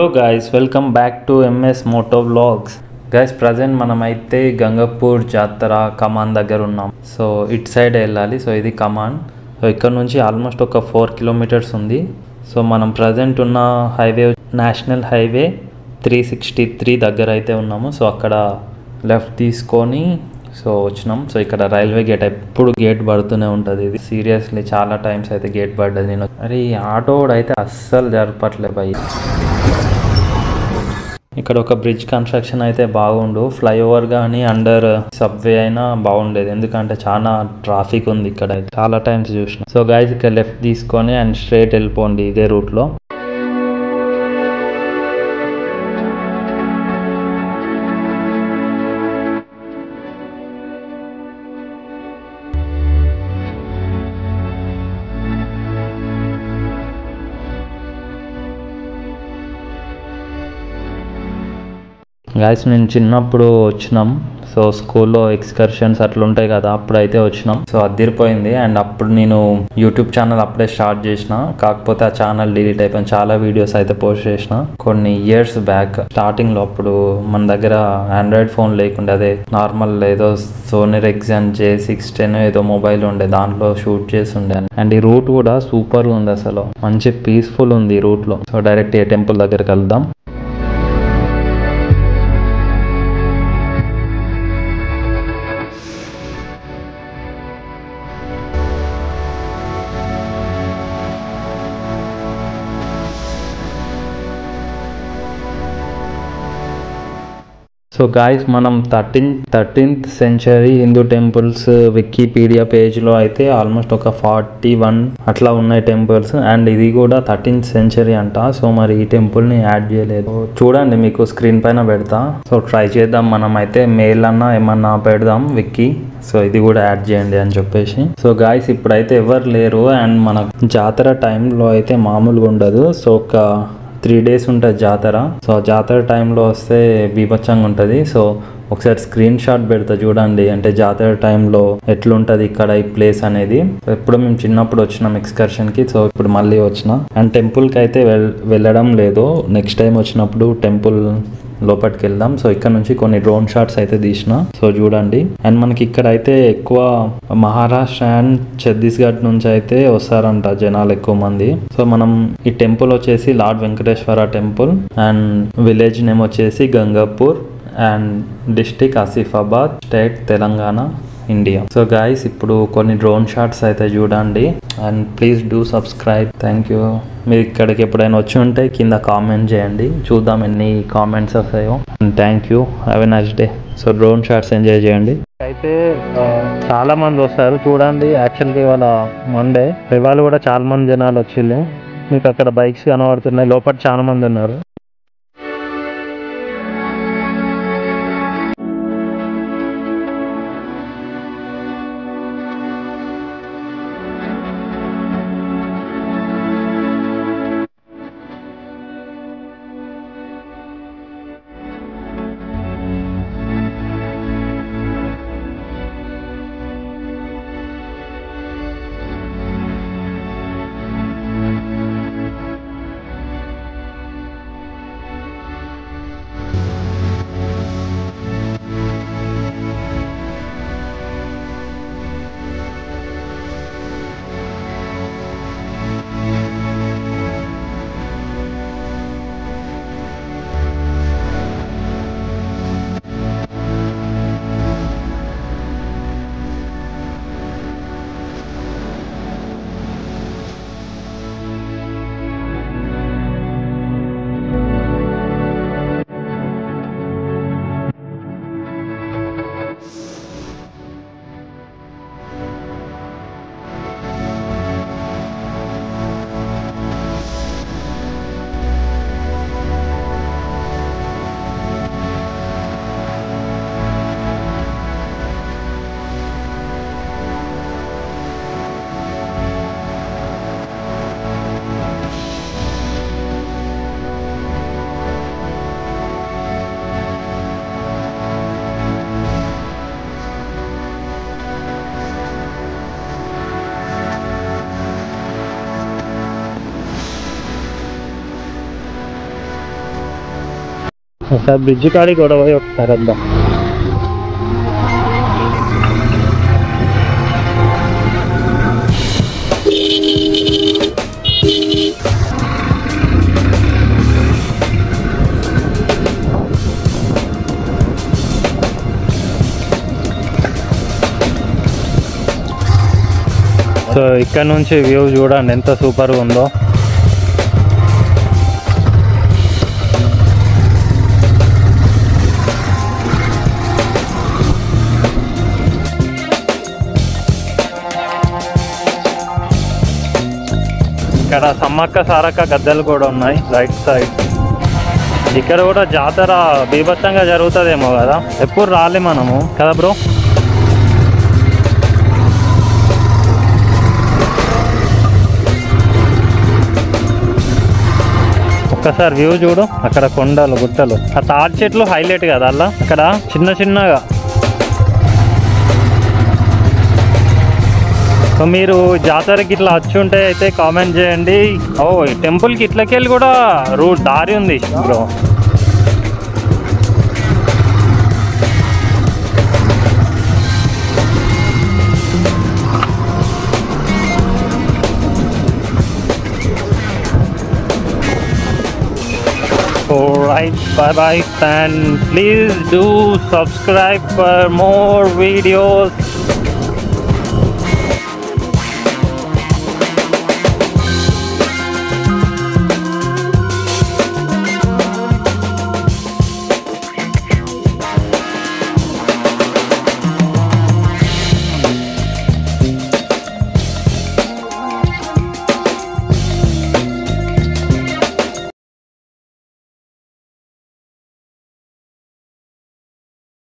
Hello guys, welcome back to MS moto vlogs. Guys, present మనమైతే గంగపూర్ జాతర కమాన్ దగ్గర ఉన్నాం. సో ఇట్ సైడ్ వెళ్ళాలి. సో ఇది కమాన్. సో ఇక్కడ నుంచి ఆల్మోస్ట్ ఒక 4 కిలోమీటర్స్ ఉంది. సో మనం ప్రజెంట్ ఉన్న హైవే నేషనల్ హైవే 363 దగ్గర అయితే ఉన్నాము. సో అక్కడ లెఫ్ట్ తీసుకొని సో వచ్చినాం. సో ఇక్కడ రైల్వే గేట్ ఎప్పుడు గేట్ పడుతూనే ఉంటుంది. ఇది సీరియస్లీ చాలా టైమ్స్ అయితే గేట్ పడ్డది. నేను అరే ఈ ఆటో అయితే అస్సలు జరపట్లే భయ్. ఇక్కడ ఒక బ్రిడ్జ్ కన్స్ట్రక్షన్ అయితే బాగుండు. ఫ్లైఓవర్ కానీ అండర్ సబ్వే అయినా బాగుండేది, ఎందుకంటే చాలా ట్రాఫిక్ ఉంది ఇక్కడ. చాలా టైమ్స్ చూసిన. సో గైస్ ఇక్కడ లెఫ్ట్ తీసుకొని అండ్ స్ట్రైట్ వెళ్ళిపోండి ఇదే రూట్లో. గైస్ నేను చిన్నప్పుడు వచ్చినాం. సో స్కూల్లో ఎక్స్కర్షన్స్ అట్లా ఉంటాయి కదా, అప్పుడైతే వచ్చినాం. సో అదిరిపోయింది. అండ్ అప్పుడు నేను యూట్యూబ్ ఛానల్ అప్పుడే స్టార్ట్ చేసిన, కాకపోతే ఆ ఛానల్ డిలీట్ అయిపోయింది. చాలా వీడియోస్ అయితే పోస్ట్ చేసిన కొన్ని ఇయర్స్ బ్యాక్. స్టార్టింగ్ లో అప్పుడు మన దగ్గర ఆండ్రాయిడ్ ఫోన్ లేకుండే, అదే నార్మల్ ఏదో సోనీ రెక్సాన్ J610 ఏదో మొబైల్ ఉండే, దాంట్లో షూట్ చేసి ఉండే. అండ్ ఈ రూట్ కూడా సూపర్ ఉంది, అసలు మంచి పీస్ఫుల్ ఉంది ఈ రూట్ లో. సో డైరెక్ట్ ఏ టెంపుల్ దగ్గరికి వెళ్దాం. సో గాయస్, మనం 13th century Hindu temples Wikipedia పేజ్లో అయితే ఆల్మోస్ట్ ఒక 41 అట్లా ఉన్నాయి టెంపుల్స్. అండ్ ఇది కూడా 13th సెంచరీ అంట. సో మరి ఈ టెంపుల్ని యాడ్ చేయలేదు. చూడండి, మీకు స్క్రీన్ పైన పెడతా. సో ట్రై చేద్దాం, మనం అయితే మెయిల్ అన్నా ఏమన్నా పెడదాం విక్కీ. సో ఇది కూడా యాడ్ చేయండి అని చెప్పేసి. సో గాయస్ ఇప్పుడైతే ఎవరు లేరు. అండ్ మన జాతర టైంలో అయితే మామూలుగా ఉండదు. సో ఒక 3 days ఉంటుంది జాతర. సో జాతర టైంలో వస్తే బీభత్సంగా ఉంటుంది. సో ఒకసారి స్క్రీన్ షాట్ పెడతా చూడండి, అంటే జాతర టైంలో ఎట్లుంటుంది ఇక్కడ ఈ ప్లేస్ అనేది. ఎప్పుడు మేము చిన్నప్పుడు వచ్చినాం ఎక్స్కర్షన్కి. సో ఇప్పుడు మళ్ళీ వచ్చిన. అండ్ టెంపుల్కి అయితే వెళ్ళడం లేదు. నెక్స్ట్ టైం వచ్చినప్పుడు టెంపుల్ లోపలికి వెళ్దాం. సో ఇక్కడ నుంచి కొన్ని డ్రోన్ షాట్స్ అయితే తీసిన. సో చూడండి. అండ్ మనకి ఇక్కడ అయితే ఎక్కువ మహారాష్ట్ర అండ్ ఛత్తీస్గఢ్ నుంచి అయితే వస్తారంట జనాలు ఎక్కువ మంది. సో మనం ఈ టెంపుల్ వచ్చేసి lord Venkateswara temple. And village name వచ్చేసి Gangapur and district Asifabad, state Telangana, India. So guys ఇప్పుడు కొన్ని డ్రోన్ షాట్స్ అయితే చూడండి. And please do subscribe. Thank you. మీరు ఇక్కడికి ఎప్పుడైనా వచ్చి ఉంటే కింద కామెంట్ చేయండి, చూద్దాం ఎన్ని కామెంట్స్ వస్తాయో. And thank you, have a nice day. So drone shots enjoy చేయండి. అయితే చాలా మంది వస్తారు చూడండి. యాక్చువల్గా ఇవాళ మండే, ఇవాళ కూడా చాలా మంది జనాలు వచ్చింది. మీకు అక్కడ బైక్స్ కనబడుతున్నాయి, లోపల చాలా మంది ఉన్నారు. ఒకసారి బ్రిడ్జ్ కాడికి కూడా పోయి ఒకసారి వద్దాం. సో ఇక్కడ నుంచి వ్యూ చూడండి ఎంత సూపర్గా ఉందో. ఇక్కడ సమ్మక్క సారక్క గద్దెలు కూడా ఉన్నాయి రైట్ సైడ్. ఇక్కడ కూడా జాతర బీభత్సంగా జరుగుతుందేమో కదా, ఎప్పుడు రాలే మనము కదా బ్రో. ఒక్కసారి వ్యూ చూడు, అక్కడ కొండలు గుట్టలు, ఆ తాటి చెట్లు హైలైట్ కదా అలా, అక్కడ చిన్న చిన్నగా. సో మీరు జాతరకి ఇట్లా వచ్చి ఉంటే అయితే కామెంట్ చేయండి. ఓ ఈ టెంపుల్కి ఇట్లకెళ్ళి కూడా దారి ఉంది bro. Alright, bye bye, and please do subscribe for more videos.